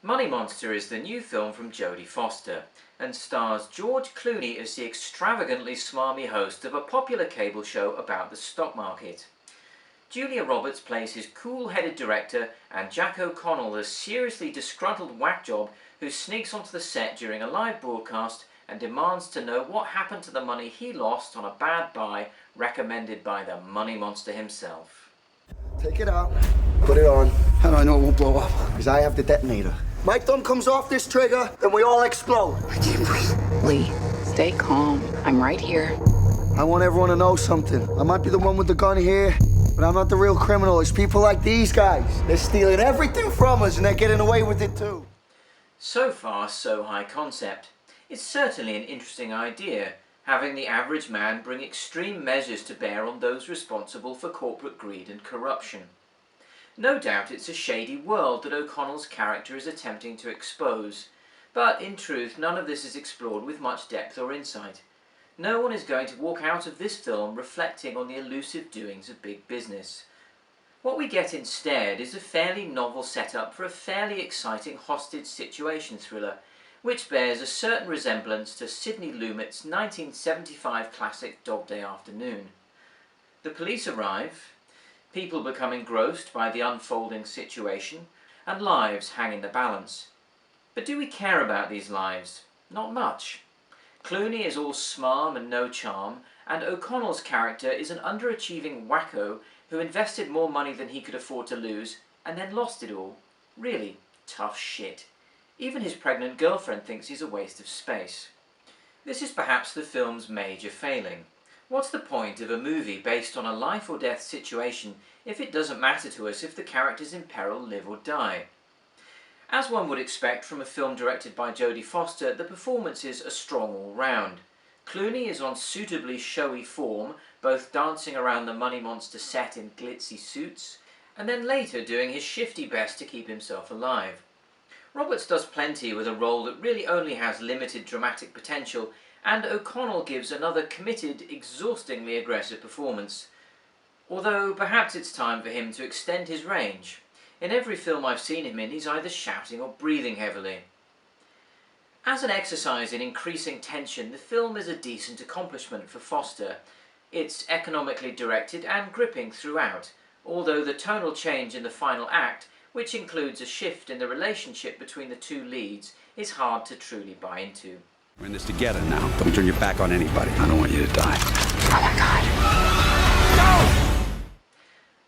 Money Monster is the new film from Jodie Foster and stars George Clooney as the extravagantly smarmy host of a popular cable show about the stock market. Julia Roberts plays his cool-headed director and Jack O'Connell the seriously disgruntled whack-job who sneaks onto the set during a live broadcast and demands to know what happened to the money he lost on a bad buy recommended by the Money Monster himself. Take it out. Put it on. How do I know it won't blow up? Because I have the detonator. My thumb comes off this trigger, then we all explode. I can't breathe. Lee, stay calm. I'm right here. I want everyone to know something. I might be the one with the gun here, but I'm not the real criminal. It's people like these guys. They're stealing everything from us and they're getting away with it too. So far, so high concept. It's certainly an interesting idea, having the average man bring extreme measures to bear on those responsible for corporate greed and corruption. No doubt it's a shady world that O'Connell's character is attempting to expose, but in truth none of this is explored with much depth or insight. No one is going to walk out of this film reflecting on the elusive doings of big business. What we get instead is a fairly novel setup for a fairly exciting hostage situation thriller, which bears a certain resemblance to Sidney Lumet's 1975 classic Dog Day Afternoon. The police arrive, people become engrossed by the unfolding situation, and lives hang in the balance. But do we care about these lives? Not much. Clooney is all smarm and no charm, and O'Connell's character is an underachieving wacko who invested more money than he could afford to lose, and then lost it all. Really tough shit. Even his pregnant girlfriend thinks he's a waste of space. This is perhaps the film's major failing. What's the point of a movie based on a life or death situation if it doesn't matter to us if the characters in peril live or die? As one would expect from a film directed by Jodie Foster, the performances are strong all round. Clooney is on suitably showy form, both dancing around the Money Monster set in glitzy suits, and then later doing his shifty best to keep himself alive. Roberts does plenty with a role that really only has limited dramatic potential, and O'Connell gives another committed, exhaustingly aggressive performance. Although perhaps it's time for him to extend his range. In every film I've seen him in, he's either shouting or breathing heavily. As an exercise in increasing tension, the film is a decent accomplishment for Foster. It's economically directed and gripping throughout, although the tonal change in the final act, which includes a shift in the relationship between the two leads, is hard to truly buy into. We're in this together now. Don't turn your back on anybody. I don't want you to die. Oh my God. No!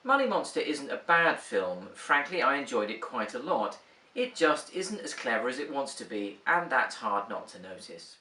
Money Monster isn't a bad film. Frankly, I enjoyed it quite a lot. It just isn't as clever as it wants to be, and that's hard not to notice.